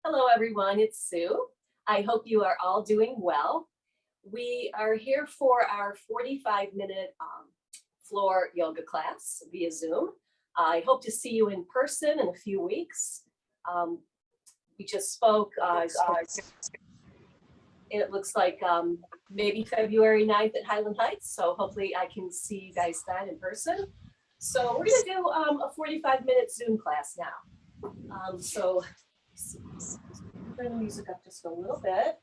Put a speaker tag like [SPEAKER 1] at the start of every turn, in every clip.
[SPEAKER 1] Hello, everyone. It's Sue. I hope you are all doing well. We are here for our 45-minute floor yoga class via Zoom. I hope to see you in person in a few weeks. We just spoke, it looks like maybe February 9th at Highland Heights. So hopefully I can see you guys then in person. So we're going to do a 45-minute Zoom class now. Turn the music up just a little bit.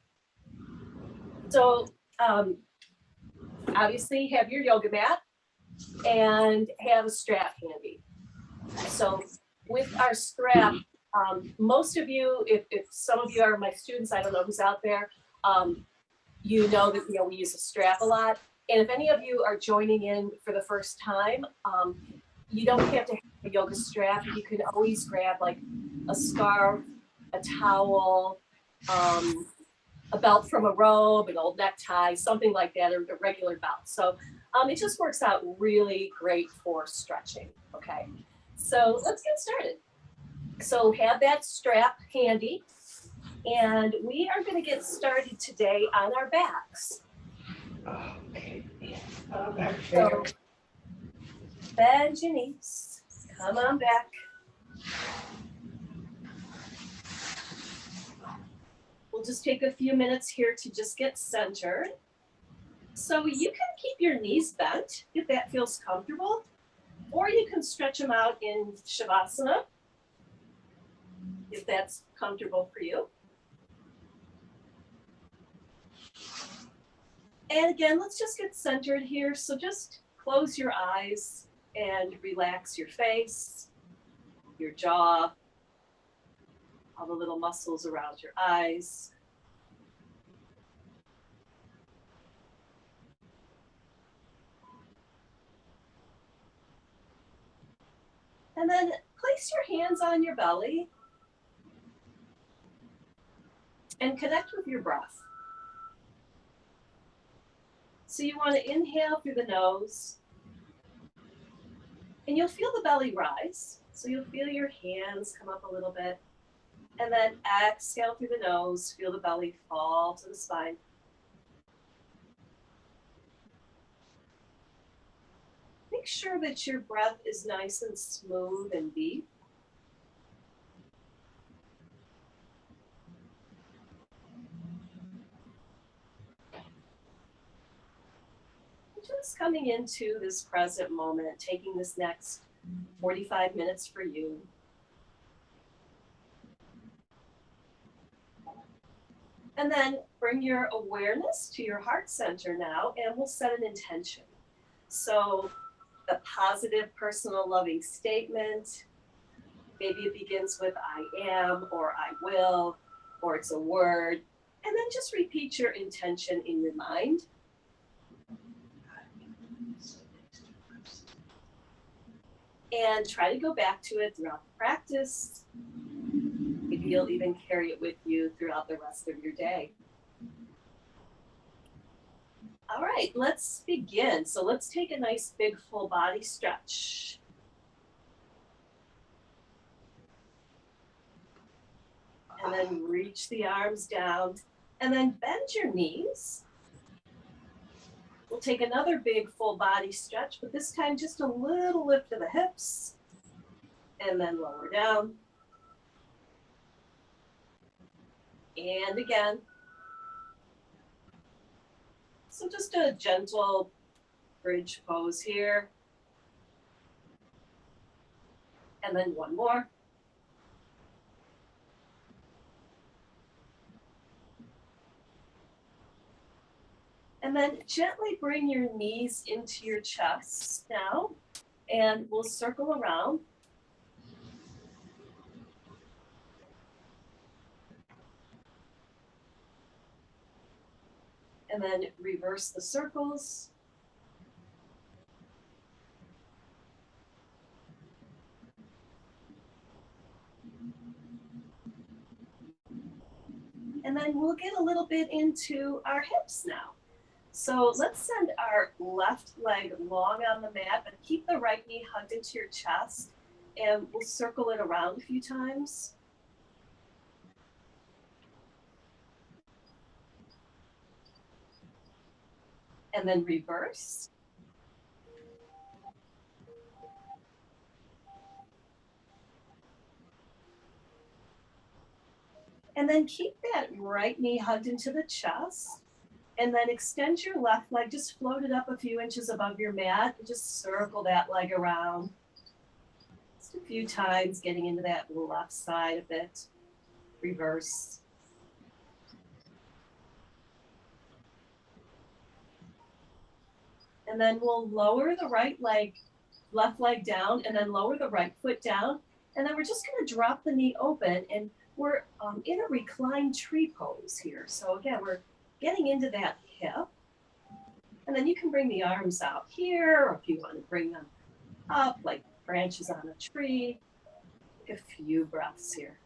[SPEAKER 1] So obviously have your yoga mat and have a strap handy. So with our strap, most of you, if some of you are my students, I don't know who's out there, you know that we use a strap a lot. And if any of you are joining in for the first time, you don't have to have a yoga strap. You can always grab like a scarf, a towel, a belt from a robe, an old necktie, something like that, or a regular belt. So it just works out really great for stretching. Okay, so let's get started. So have that strap handy, and we are going to get started today on our backs.
[SPEAKER 2] Okay.
[SPEAKER 1] So bend your knees, come on back. We'll just take a few minutes here to just get centered. So you can keep your knees bent if that feels comfortable, or you can stretch them out in Shavasana if that's comfortable for you. And again, let's just get centered here. So just close your eyes and relax your face, your jaw, all the little muscles around your eyes. And then place your hands on your belly and connect with your breath. So you want to inhale through the nose, and you'll feel the belly rise. So you'll feel your hands come up a little bit, and then exhale through the nose, feel the belly fall to the spine. Make sure that your breath is nice and smooth and deep. Just coming into this present moment, taking this next 45 minutes for you. And then bring your awareness to your heart center now, and we'll set an intention. So a positive, personal, loving statement. Maybe it begins with I am, or I will, or it's a word. And then just repeat your intention in your mind. And try to go back to it throughout the practice. Maybe you'll even carry it with you throughout the rest of your day. All right, let's begin. So let's take a nice big full body stretch. And then reach the arms down, and then bend your knees. We'll take another big full body stretch, but this time just a little lift of the hips, and then lower down. And again. So just a gentle bridge pose here. And then one more. And then gently bring your knees into your chest now, and we'll circle around. And then reverse the circles. And then we'll get a little bit into our hips now. So let's send our left leg long on the mat, but keep the right knee hugged into your chest, and we'll circle it around a few times. and then reverse. And then keep that right knee hugged into the chest. And then extend your left leg, just float it up a few inches above your mat. And just circle that leg around. Just a few times, getting into that left side a bit. Reverse. And then we'll lower the right leg, left leg down, and then lower the right foot down. And then we're just going to drop the knee open, and we're in a reclined tree pose here. So again, we're getting into that hip. And then you can bring the arms out here, or if you want to bring them up like branches on a tree. Take a few breaths here.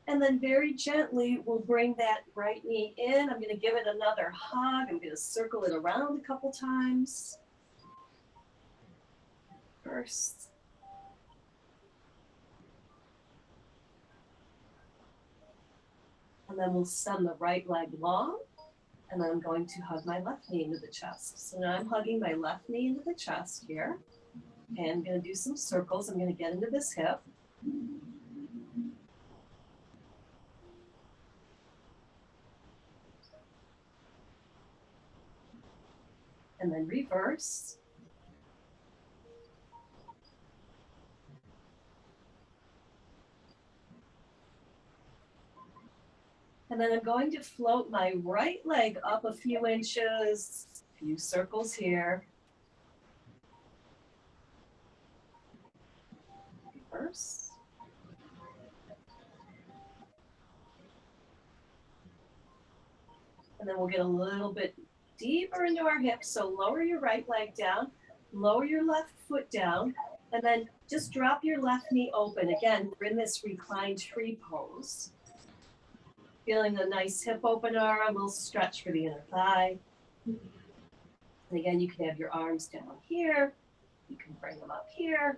[SPEAKER 1] And then very gently, we'll bring that right knee in. I'm going to give it another hug. I'm going to circle it around a couple times. First. And then we'll send the right leg long. And then I'm going to hug my left knee into the chest. So now I'm hugging my left knee into the chest here. And I'm going to do some circles. I'm going to get into this hip. And then reverse. And then I'm going to float my right leg up a few inches, a few circles here. Reverse. And then we'll get a little bit deeper into our hips. So lower your right leg down, lower your left foot down, and then just drop your left knee open. Again, we're in this reclined tree pose. Feeling a nice hip opener, a little stretch for the inner thigh. And again, you can have your arms down here. You can bring them up here.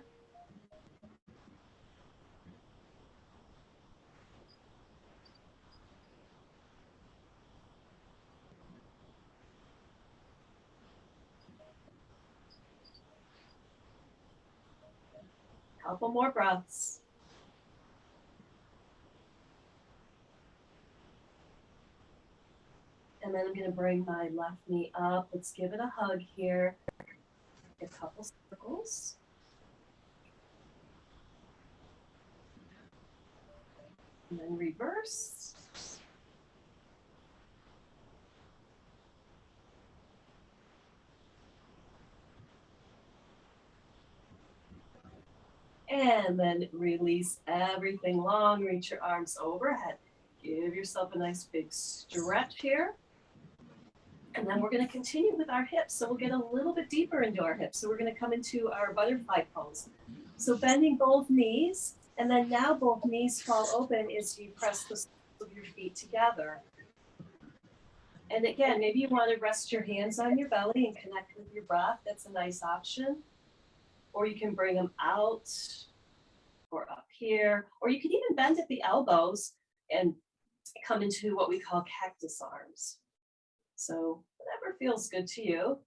[SPEAKER 1] Couple more breaths. And then I'm going to bring my left knee up. Let's give it a hug here. A couple circles. And then reverse. And then release everything long. Reach your arms overhead. Give yourself a nice big stretch here. And then we're going to continue with our hips. So we'll get a little bit deeper into our hips. So we're going to come into our butterfly pose. So bending both knees, and then now both knees fall open as you press the soles of your feet together. And again, maybe you want to rest your hands on your belly and connect with your breath. That's a nice option. Or you can bring them out or up here. Or you can even bend at the elbows and come into what we call cactus arms. So whatever feels good to you.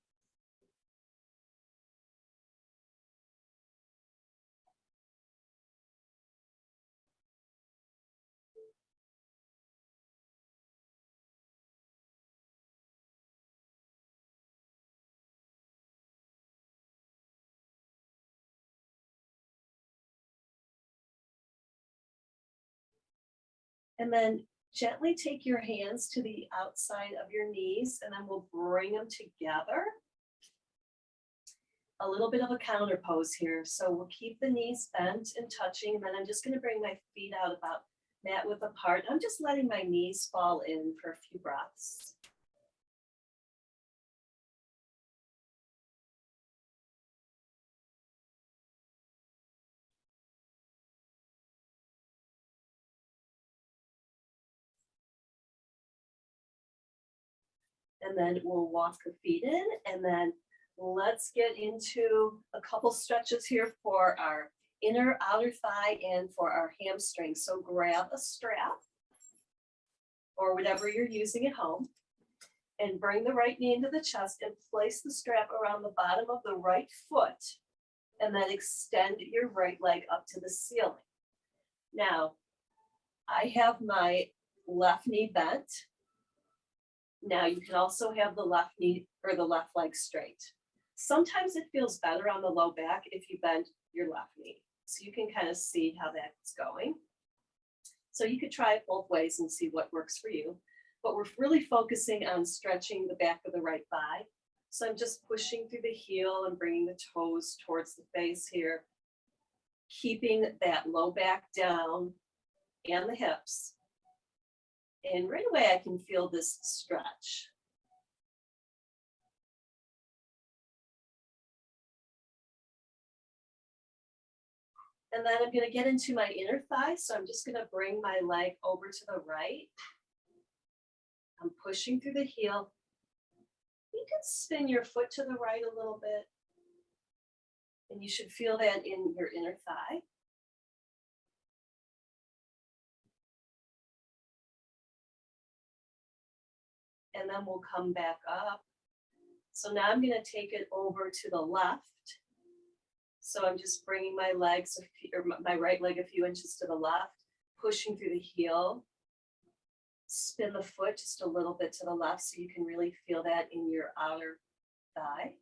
[SPEAKER 1] And then gently take your hands to the outside of your knees, and then we'll bring them together. A little bit of a counter pose here. So we'll keep the knees bent and touching, and then I'm just going to bring my feet out about mat width apart. I'm just letting my knees fall in for a few breaths. And then we'll walk the feet in, and then let's get into a couple stretches here for our inner outer thigh and for our hamstring. So grab a strap or whatever you're using at home and bring the right knee into the chest and place the strap around the bottom of the right foot, and then extend your right leg up to the ceiling. Now, I have my left knee bent. Now you can also have the left knee or the left leg straight. Sometimes it feels better on the low back if you bend your left knee. So you can kind of see how that's going. So you could try it both ways and see what works for you. But we're really focusing on stretching the back of the right thigh. So I'm just pushing through the heel and bringing the toes towards the face here, keeping that low back down and the hips. And right away I can feel this stretch. And then I'm going to get into my inner thigh. So I'm just going to bring my leg over to the right. I'm pushing through the heel. You can spin your foot to the right a little bit. And you should feel that in your inner thigh. And then we'll come back up. So now I'm going to take it over to the left. So I'm just bringing my legs, or my right leg a few inches to the left, pushing through the heel. Spin the foot just a little bit to the left so you can really feel that in your outer thigh.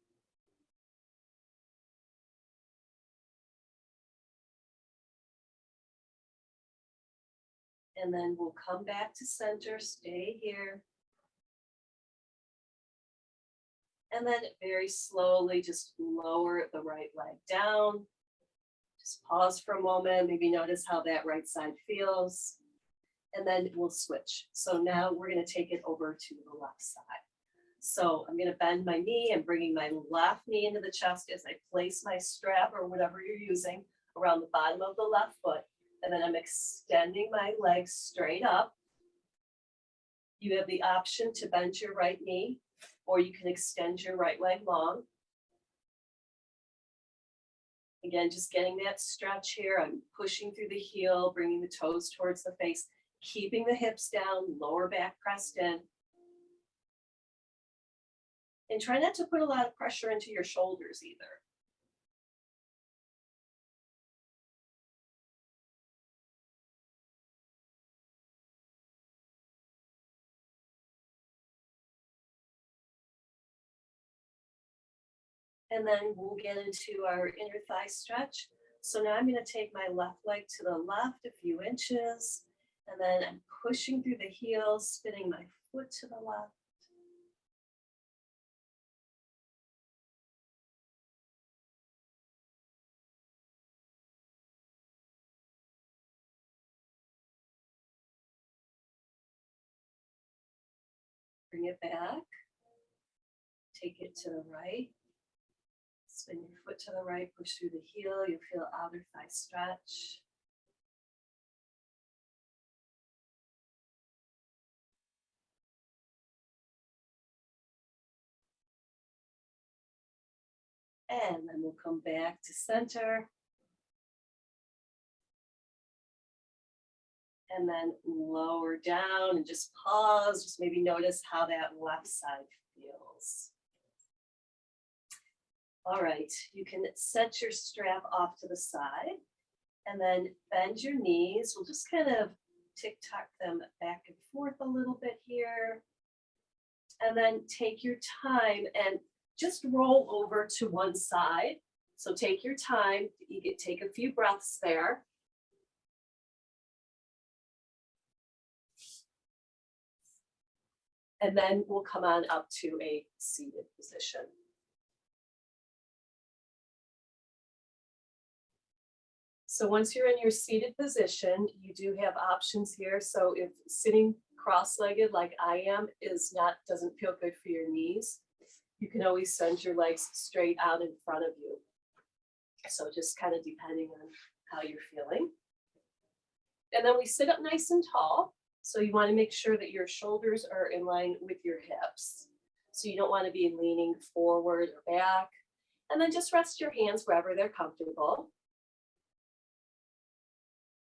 [SPEAKER 1] And then we'll come back to center, stay here. And then very slowly just lower the right leg down. Just pause for a moment, maybe notice how that right side feels. And then we'll switch. So now we're going to take it over to the left side. So I'm going to bend my knee and bringing my left knee into the chest as I place my strap or whatever you're using around the bottom of the left foot. And then I'm extending my legs straight up. You have the option to bend your right knee, or you can extend your right leg long. Again, just getting that stretch here. I'm pushing through the heel, bringing the toes towards the face, keeping the hips down, lower back pressed in. And try not to put a lot of pressure into your shoulders either. And then we'll get into our inner thigh stretch. So now I'm going to take my left leg to the left a few inches, and then I'm pushing through the heel, spinning my foot to the left. Bring it back. Take it to the right. Spin your foot to the right, push through the heel. You'll feel outer thigh stretch. And then we'll come back to center. And then lower down and just pause. Just maybe notice how that left side feels. All right, you can set your strap off to the side and then bend your knees. We'll just kind of tick-tock them back and forth a little bit here. And then take your time and just roll over to one side. So take your time, you can take a few breaths there. And then we'll come on up to a seated position. So once you're in your seated position, you do have options here. So if sitting cross-legged like I am doesn't feel good for your knees, you can always send your legs straight out in front of you. So just kind of depending on how you're feeling. And then we sit up nice and tall. So you want to make sure that your shoulders are in line with your hips. So you don't want to be leaning forward or back. And then just rest your hands wherever they're comfortable.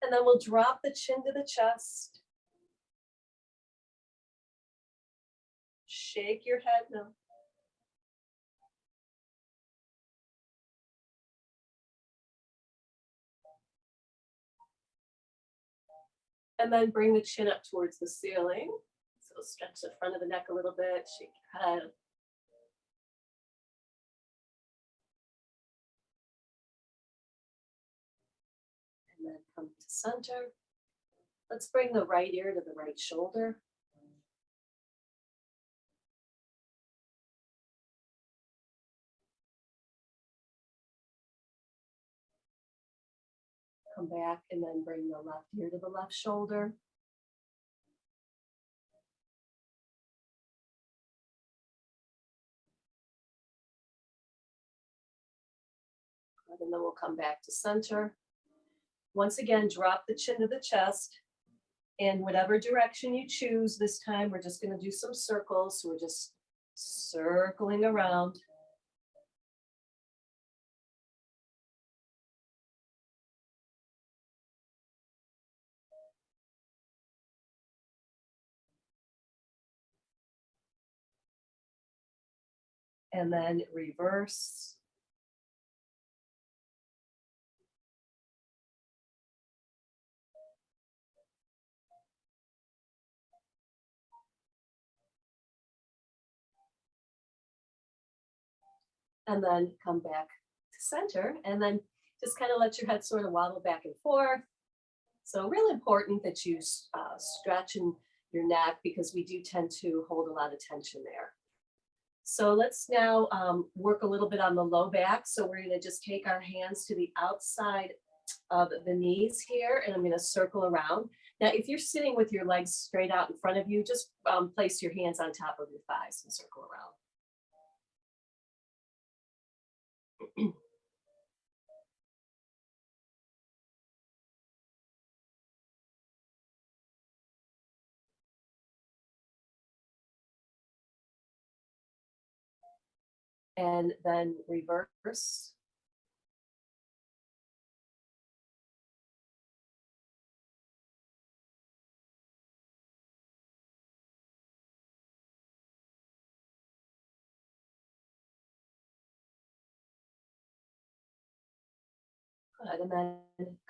[SPEAKER 1] And then we'll drop the chin to the chest. Shake your head no. And then bring the chin up towards the ceiling. So stretch the front of the neck a little bit, shake your head. And then come to center. Let's bring the right ear to the right shoulder. Come back and then bring the left ear to the left shoulder. And then we'll come back to center. Once again, drop the chin to the chest. In whatever direction you choose this time, we're just going to do some circles. So we're just circling around. And then reverse. And then come back to center, and then just kind of let your head sort of wobble back and forth. So really important that you stretch in your neck, because we do tend to hold a lot of tension there. So let's now work a little bit on the low back. So we're going to just take our hands to the outside of the knees here, and I'm going to circle around. Now, if you're sitting with your legs straight out in front of you, just place your hands on top of your thighs and circle around. And then reverse. Good, and then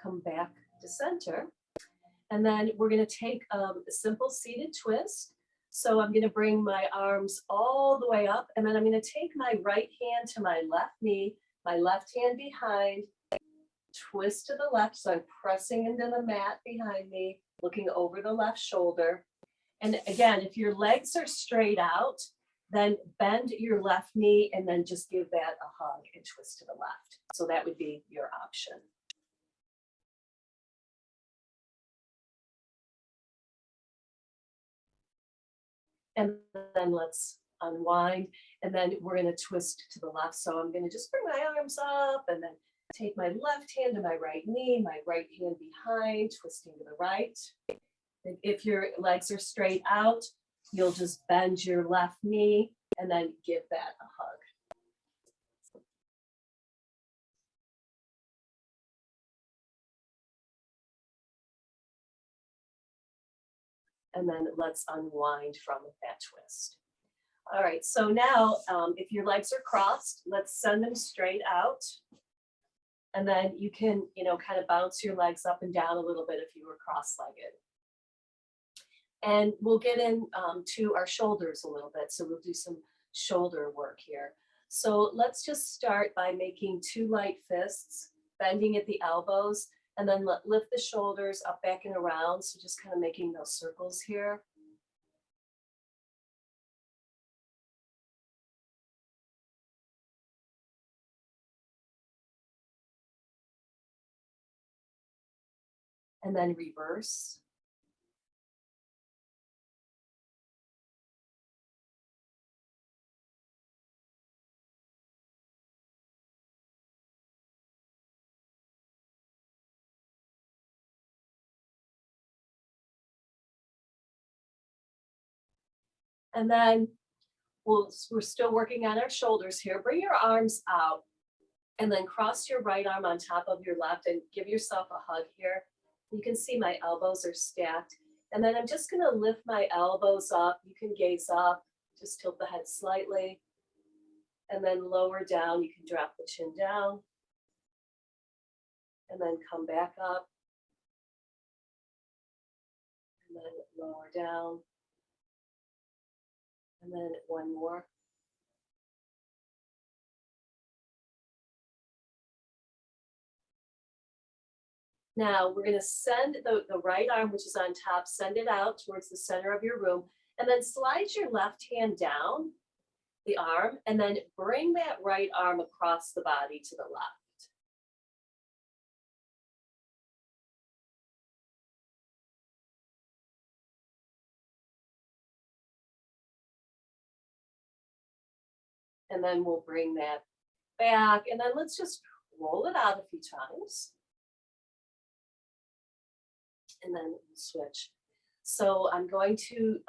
[SPEAKER 1] come back to center. And then we're going to take a simple seated twist. So I'm going to bring my arms all the way up, and then I'm going to take my right hand to my left knee, my left hand behind, twist to the left. So I'm pressing into the mat behind me, looking over the left shoulder. And again, if your legs are straight out, then bend your left knee and then just give that a hug and twist to the left. So that would be your option. And then let's unwind, and then we're going to twist to the left. So I'm going to just bring my arms up and then take my left hand to my right knee, my right hand behind, twisting to the right. If your legs are straight out, you'll just bend your left knee and then give that a hug. And then let's unwind from that twist. All right, so now if your legs are crossed, let's send them straight out. And then you can, kind of bounce your legs up and down a little bit if you were cross-legged. And we'll get in to our shoulders a little bit. So we'll do some shoulder work here. So let's just start by making 2 light fists, bending at the elbows, and then lift the shoulders up, back, and around. So just kind of making those circles here. And then reverse. And then we're still working on our shoulders here. Bring your arms out and then cross your right arm on top of your left and give yourself a hug here. You can see my elbows are stacked. And then I'm just gonna lift my elbows up. You can gaze up, just tilt the head slightly. And then lower down, you can drop the chin down. And then come back up. And then lower down. And then one more. Now we're going to send the right arm, which is on top, send it out towards the center of your room, and then slide your left hand down the arm, and then bring that right arm across the body to the left. And then we'll bring that back, and then let's just roll it out a few times. And then switch. So I'm going to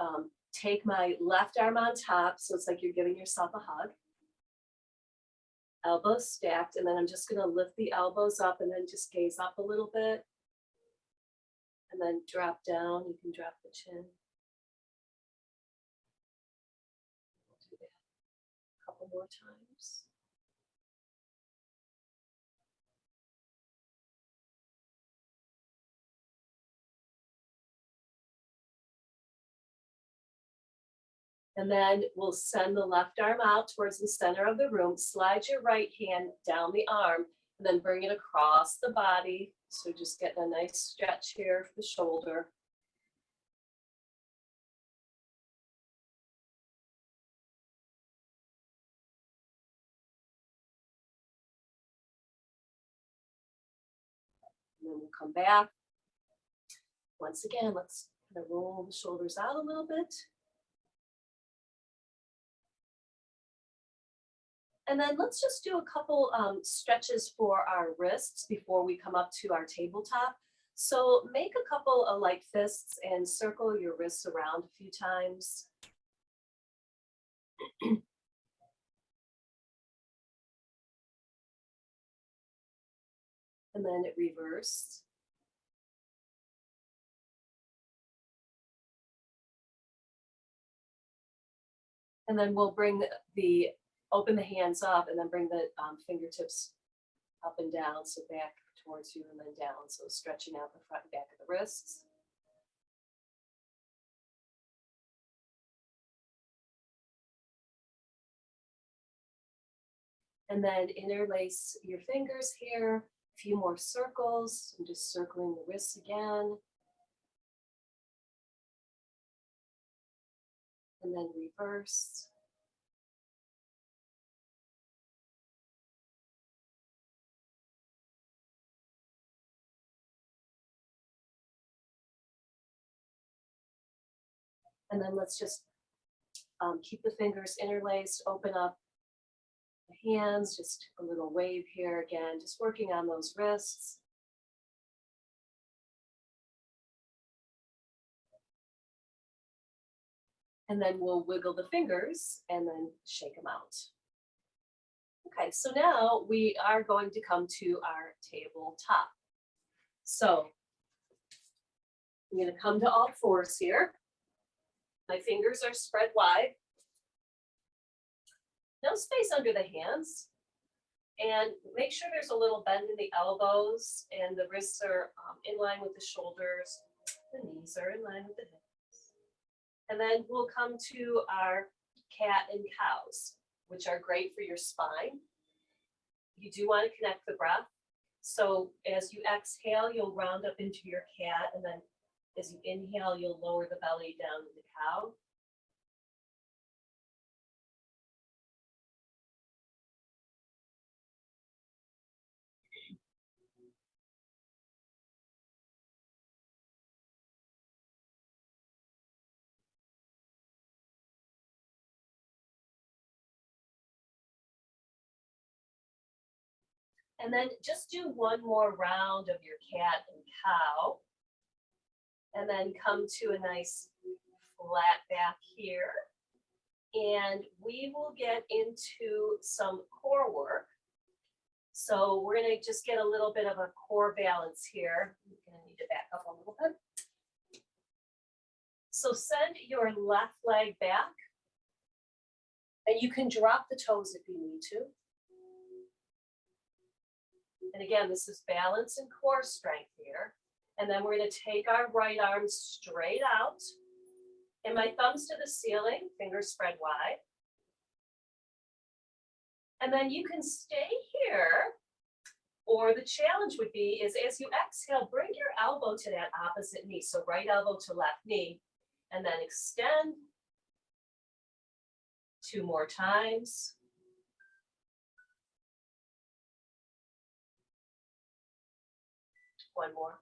[SPEAKER 1] take my left arm on top, so it's like you're giving yourself a hug. Elbows stacked, and then I'm just gonna lift the elbows up and then just gaze up a little bit. And then drop down, you can drop the chin. Do that a couple more times. And then we'll send the left arm out towards the center of the room, slide your right hand down the arm, and then bring it across the body. So just getting a nice stretch here for the shoulder. And then we'll come back. Once again, let's kind of roll the shoulders out a little bit. And then let's just do a couple stretches for our wrists before we come up to our tabletop. So make a couple of light fists and circle your wrists around a few times. And then reverse. And then we'll bring open the hands up and then bring the fingertips up and down, so back towards you and then down, so stretching out the front and back of the wrists. And then interlace your fingers here, a few more circles. I'm just circling the wrists again. And then reverse. And then let's just keep the fingers interlaced, open up the hands, just a little wave here again, just working on those wrists. And then we'll wiggle the fingers and then shake them out. Okay, so now we are going to come to our tabletop. So I'm going to come to all fours here. My fingers are spread wide. No space under the hands. And make sure there's a little bend in the elbows and the wrists are in line with the shoulders. The knees are in line with the hips. And then we'll come to our cat and cows, which are great for your spine. You do want to connect the breath. So as you exhale, you'll round up into your cat, and then as you inhale, you'll lower the belly down to the cow. And then just do one more round of your cat and cow. And then come to a nice flat back here. and we will get into some core work. So we're gonna just get a little bit of a core balance here. I'm gonna need to back up a little bit. So send your left leg back, and you can drop the toes if you need to. And again, this is balance and core strength here. And then we're gonna take our right arm straight out, and my thumbs to the ceiling, fingers spread wide. And then you can stay here, or the challenge would be is as you exhale, bring your elbow to that opposite knee. So right elbow to left knee, and then extend. 2 more times. One more.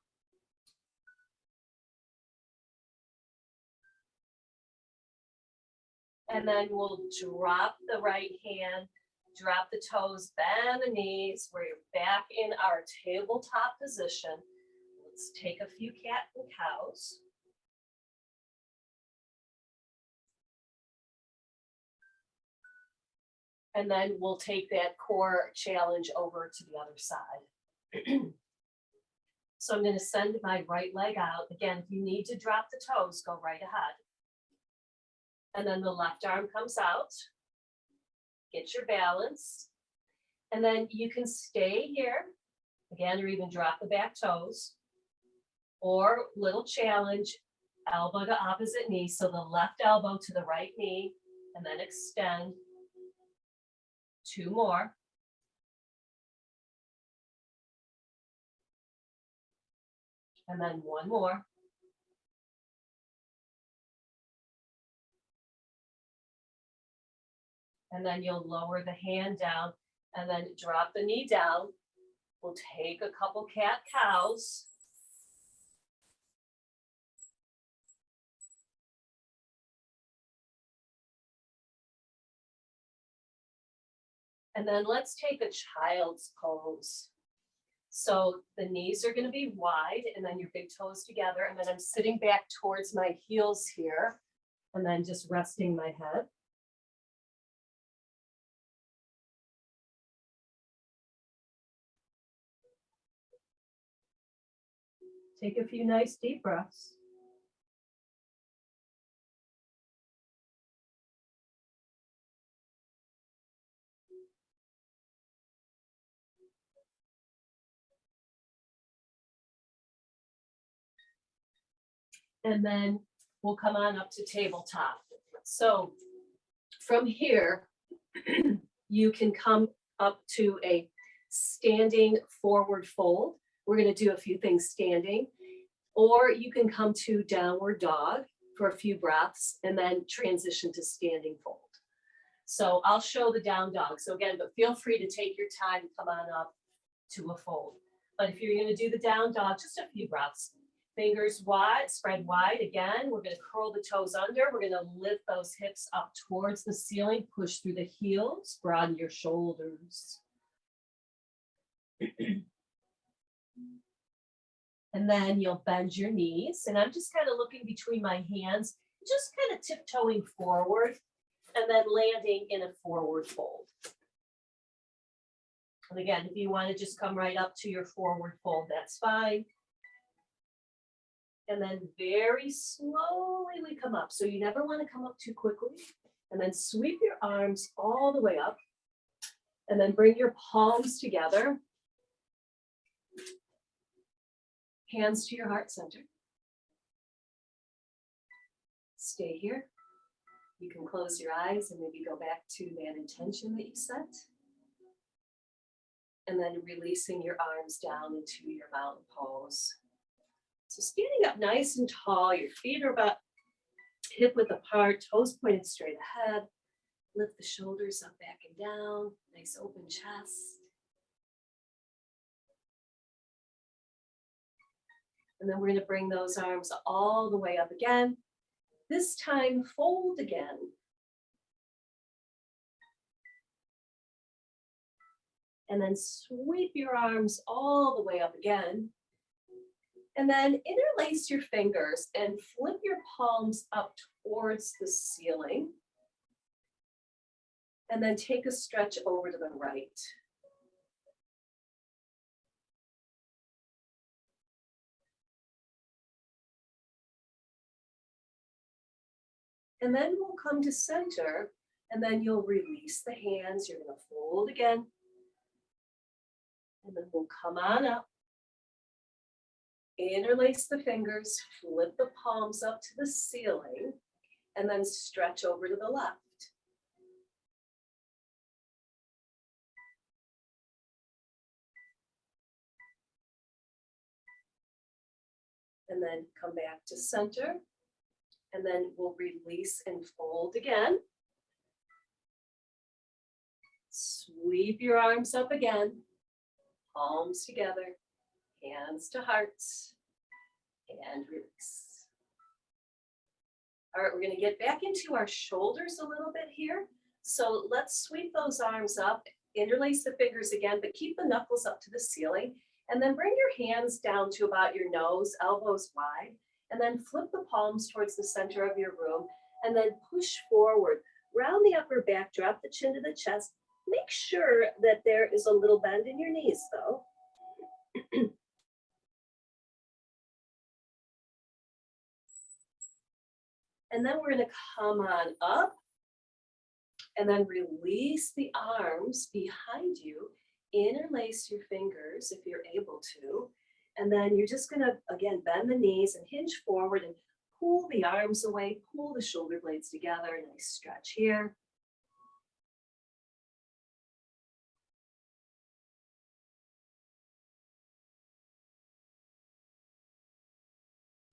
[SPEAKER 1] And then we'll drop the right hand, drop the toes, bend the knees. We're back in our tabletop position. Let's take a few cat and cows. And then we'll take that core challenge over to the other side. So I'm going to send my right leg out. Again, if you need to drop the toes, go right ahead. And then the left arm comes out. Get your balance. And then you can stay here, again, or even drop the back toes. Or little challenge, elbow to opposite knee. So the left elbow to the right knee, and then extend. 2 more. And then 1 more. And then you'll lower the hand down and then drop the knee down. We'll take a couple cat cows. And then let's take a child's pose. So the knees are going to be wide and then your big toes together. And then I'm sitting back towards my heels here and then just resting my head. Take a few nice deep breaths. And then we'll come on up to tabletop. So from here, you can come up to a standing forward fold. We're going to do a few things standing, or you can come to downward dog for a few breaths and then transition to standing fold. So I'll show the down dog. So again, but feel free to take your time and come on up to a fold. But if you're going to do the down dog, just a few breaths. Fingers wide, spread wide. Again, we're going to curl the toes under. We're going to lift those hips up towards the ceiling, push through the heels, broaden your shoulders. And then you'll bend your knees. And I'm just kind of looking between my hands, just kind of tiptoeing forward and then landing in a forward fold. And again, if you want to just come right up to your forward fold, that's fine. And then very slowly we come up. So you never want to come up too quickly. And then sweep your arms all the way up. And then bring your palms together. Hands to your heart center. Stay here. You can close your eyes and maybe go back to that intention that you set. And then releasing your arms down into your mountain pose. So standing up nice and tall, your feet are about hip width apart, toes pointed straight ahead. Lift the shoulders up, back and down, nice open chest. And then we're going to bring those arms all the way up again. This time, fold again. And then sweep your arms all the way up again. And then interlace your fingers and flip your palms up towards the ceiling. And then take a stretch over to the right. And then we'll come to center, and then you'll release the hands. You're going to fold again. And then we'll come on up. Interlace the fingers, flip the palms up to the ceiling, and then stretch over to the left. And then come back to center. And then we'll release and fold again. Sweep your arms up again, palms together, hands to hearts, and release. All right, we're going to get back into our shoulders a little bit here. So let's sweep those arms up, interlace the fingers again, but keep the knuckles up to the ceiling. And then bring your hands down to about your nose, elbows wide. And then flip the palms towards the center of your room. And then push forward, round the upper back, drop the chin to the chest. Make sure that there is a little bend in your knees, though. And then we're going to come on up and then release the arms behind you. Interlace your fingers if you're able to. And then you're just going to, again, bend the knees and hinge forward and pull the arms away, pull the shoulder blades together. Nice stretch here.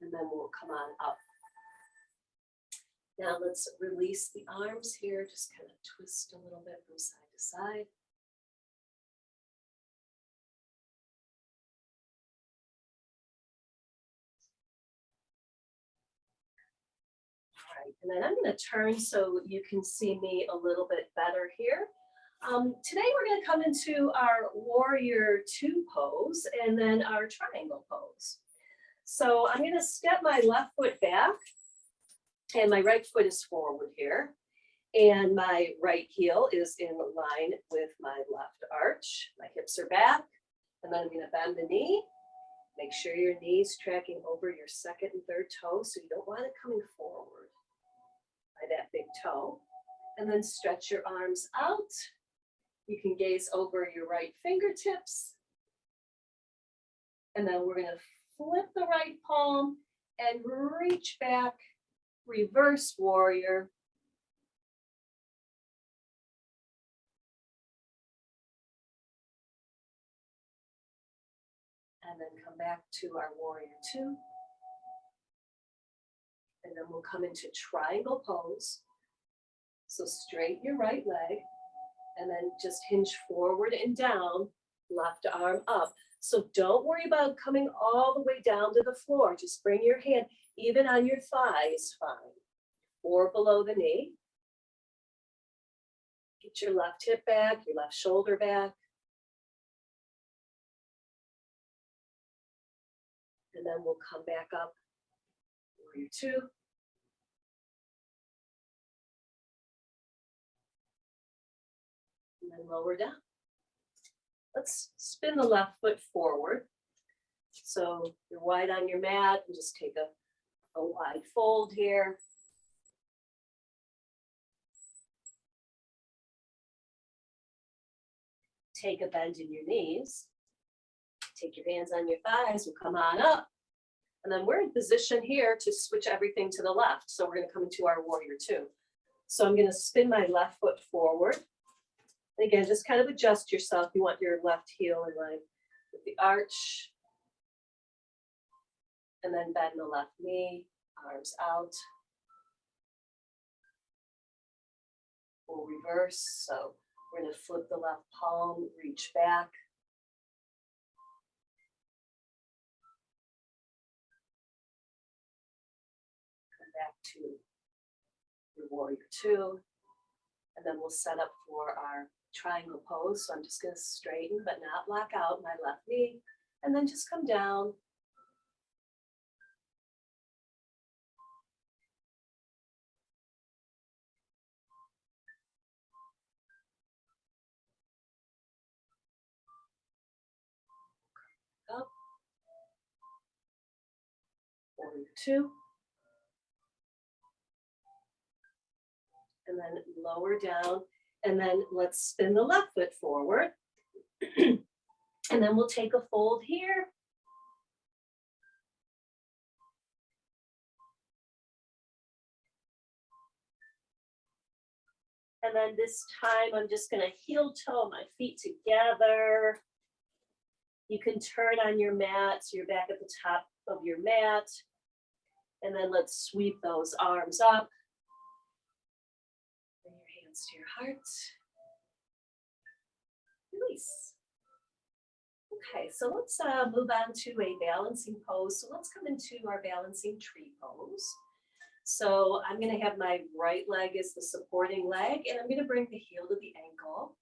[SPEAKER 1] And then we'll come on up. Now let's release the arms here, just kind of twist a little bit from side to side. All right, and then I'm going to turn so you can see me a little bit better here. Today we're going to come into our warrior two pose and then our triangle pose. So I'm going to step my left foot back and my right foot is forward here. And my right heel is in line with my left arch. My hips are back. And then I'm going to bend the knee. Make sure your knee's tracking over your second and third toe, so you don't want it coming forward by that big toe. And then stretch your arms out. You can gaze over your right fingertips. And then we're going to flip the right palm and reach back, reverse warrior. And then come back to our warrior two. And then we'll come into triangle pose. So straighten your right leg and then just hinge forward and down, left arm up. So don't worry about coming all the way down to the floor. Just bring your hand even on your thigh is fine, or below the knee. Get your left hip back, your left shoulder back. And then we'll come back up, warrior two. And then lower down. Let's spin the left foot forward. So you're wide on your mat and just take a wide fold here. Take a bend in your knees. Take your hands on your thighs, we'll come on up. And then we're in position here to switch everything to the left. So we're going to come into our warrior two. So I'm going to spin my left foot forward. And again, just kind of adjust yourself. You want your left heel in line with the arch. And then bend the left knee, arms out. We'll reverse. So we're going to flip the left palm, reach back. Come back to your warrior two. And then we'll set up for our triangle pose. So I'm just going to straighten but not lock out my left knee. And then just come down. 2. And then lower down. And then let's spin the left foot forward. And then we'll take a fold here. And then this time I'm just gonna heel toe my feet together. You can turn on your mat so you're back at the top of your mat. And then let's sweep those arms up. Bring your hands to your heart. Release. Okay, so let's move on to a balancing pose. So let's come into our balancing tree pose. So I'm going to have my right leg as the supporting leg, and I'm going to bring the heel to the ankle.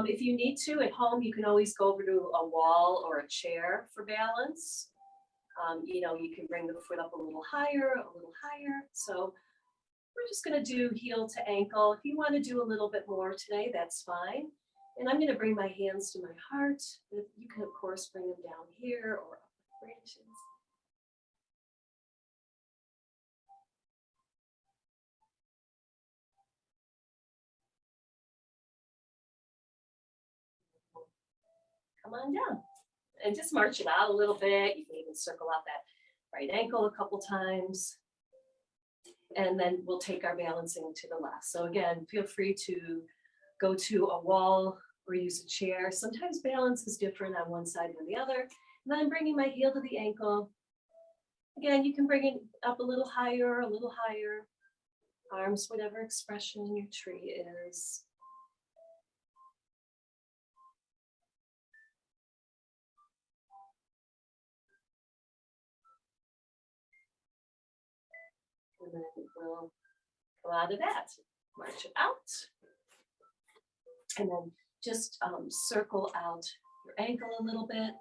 [SPEAKER 1] If you need to at home, you can always go over to a wall or a chair for balance. You know, you can bring the foot up a little higher. So we're just going to do heel to ankle. If you want to do a little bit more today, that's fine. And I'm going to bring my hands to my heart. You can, of course, bring them down here or up the branches. Come on down and just march it out a little bit. You can even circle out that right ankle a couple times. And then we'll take our balancing to the left. So again, feel free to go to a wall or use a chair. Sometimes balance is different on one side or the other. And then I'm bringing my heel to the ankle. Again, you can bring it up a little higher. Arms, whatever expression your tree is. And then we'll go out of that, march it out. And then just circle out your ankle a little bit.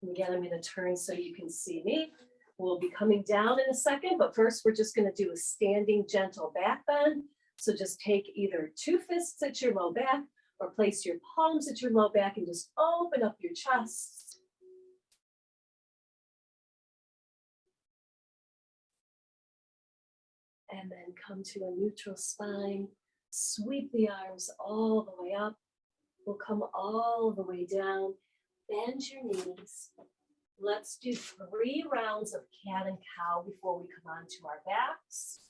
[SPEAKER 1] And again, I'm going to turn so you can see me. We'll be coming down in a second, but first we're just going to do a standing gentle back bend. So just take either 2 fists at your low back or place your palms at your low back and just open up your chest. And then come to a neutral spine. Sweep the arms all the way up. We'll come all the way down. Bend your knees. Let's do 3 rounds of cat and cow before we come onto our backs.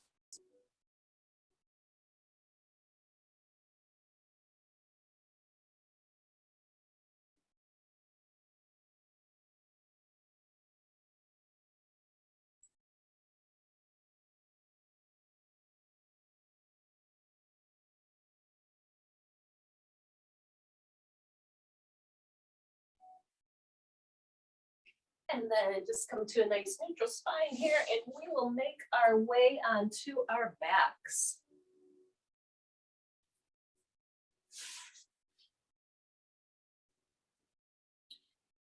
[SPEAKER 1] And then just come to a nice neutral spine here, and we will make our way onto our backs.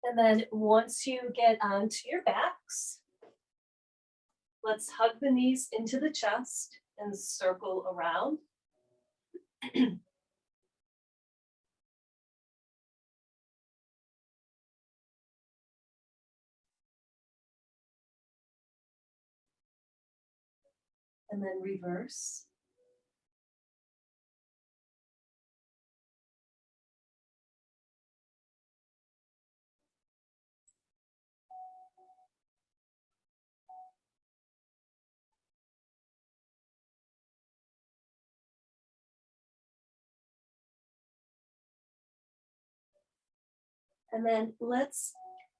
[SPEAKER 1] And then once you get onto your backs, let's hug the knees into the chest and circle around. And then reverse. And then let's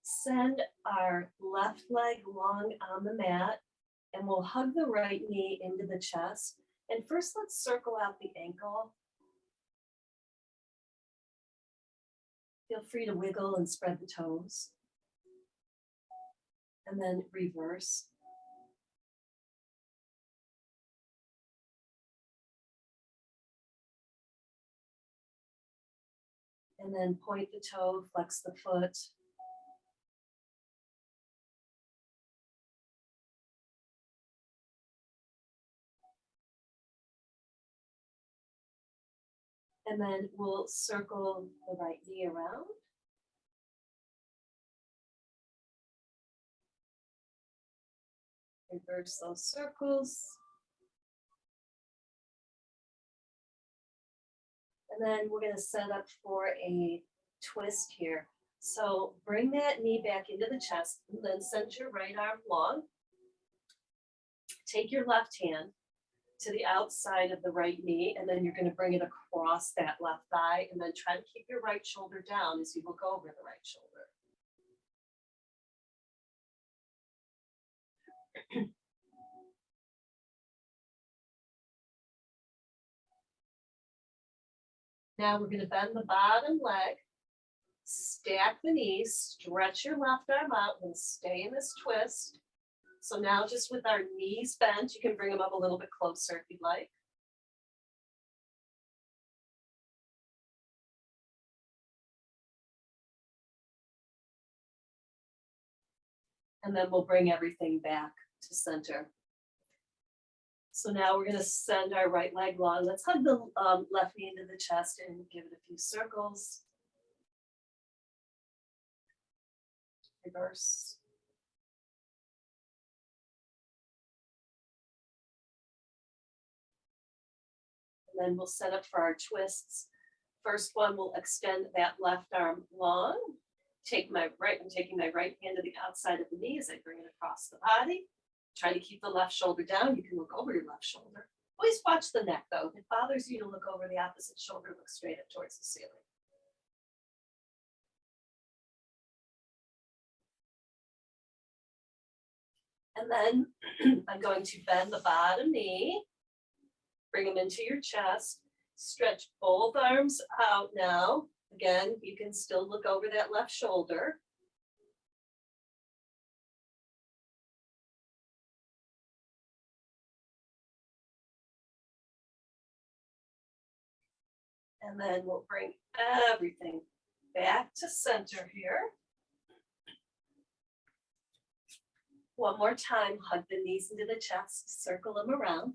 [SPEAKER 1] send our left leg long on the mat, and we'll hug the right knee into the chest. And first, let's circle out the ankle. Feel free to wiggle and spread the toes. And then reverse. And then point the toe, flex the foot. And then we'll circle the right knee around. Reverse those circles. And then we're gonna set up for a twist here. So bring that knee back into the chest and then send your right arm long. Take your left hand to the outside of the right knee, and then you're gonna bring it across that left thigh, and then try to keep your right shoulder down as you look over the right shoulder. Now we're gonna bend the bottom leg, stack the knees, stretch your left arm out, and stay in this twist. So now just with our knees bent, you can bring them up a little bit closer if you'd like. And then we'll bring everything back to center. So now we're gonna send our right leg long. Let's hug the left knee into the chest and give it a few circles. Reverse. And then we'll set up for our twists. First one, we'll extend that left arm long. I'm taking my right hand to the outside of the knee as I bring it across the body. Try to keep the left shoulder down. You can look over your left shoulder. Always watch the neck though. If it bothers you to look over the opposite shoulder, look straight up towards the ceiling. And then I'm going to bend the bottom knee, bring them into your chest, stretch both arms out now. Again, you can still look over that left shoulder. And then we'll bring everything back to center here. One more time, hug the knees into the chest, circle them around.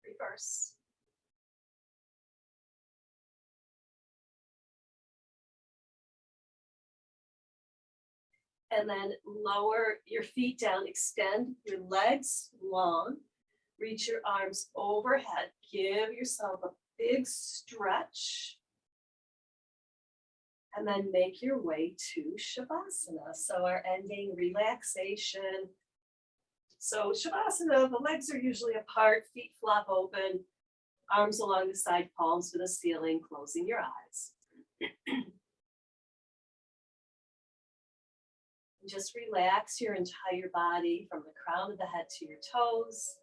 [SPEAKER 1] Reverse. And then lower your feet down, extend your legs long, reach your arms overhead, give yourself a big stretch. And then make your way to Shavasana. So our ending relaxation. So Shavasana, the legs are usually apart, feet flop open, arms along the side, palms to the ceiling, closing your eyes. Just relax your entire body from the crown of the head to your toes,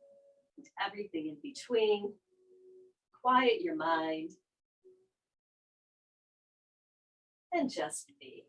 [SPEAKER 1] and everything in between. Quiet your mind. And just be.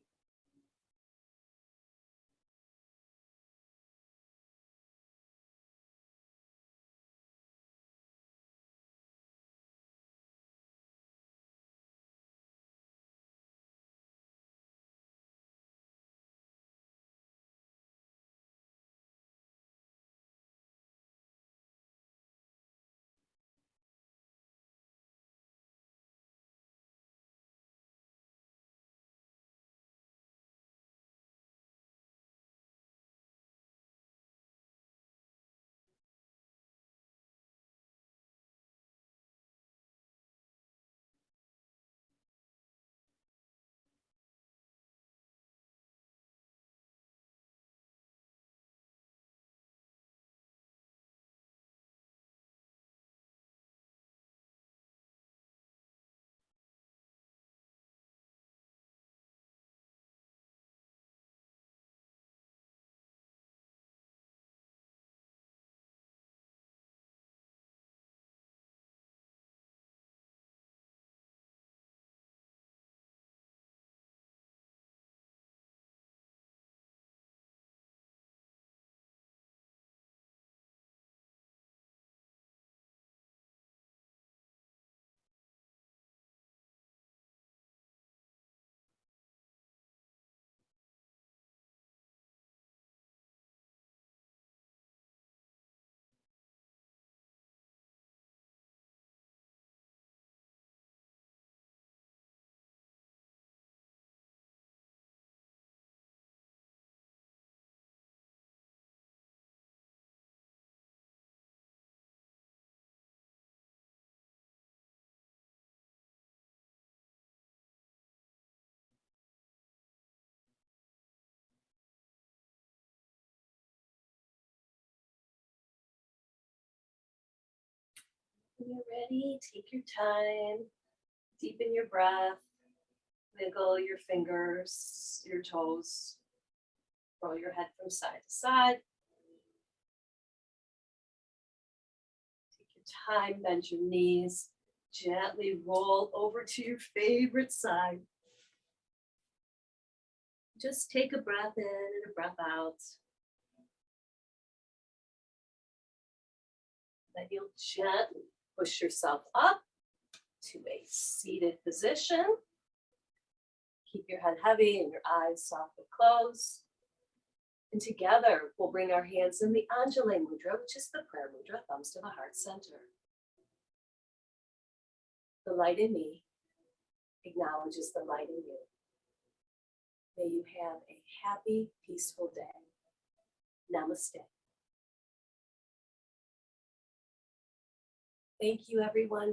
[SPEAKER 1] When you're ready, take your time, deepen your breath, wiggle your fingers, your toes, roll your head from side to side. Take your time, bend your knees, gently roll over to your favorite side. Just take a breath in and a breath out. Then you'll gently push yourself up to a seated position. Keep your head heavy and your eyes softly closed. And together, we'll bring our hands in the Anjali Mudra, which is the prayer mudra, thumbs to the heart center. The light in me acknowledges the light in you. May you have a happy, peaceful day. Namaste. Thank you, everyone.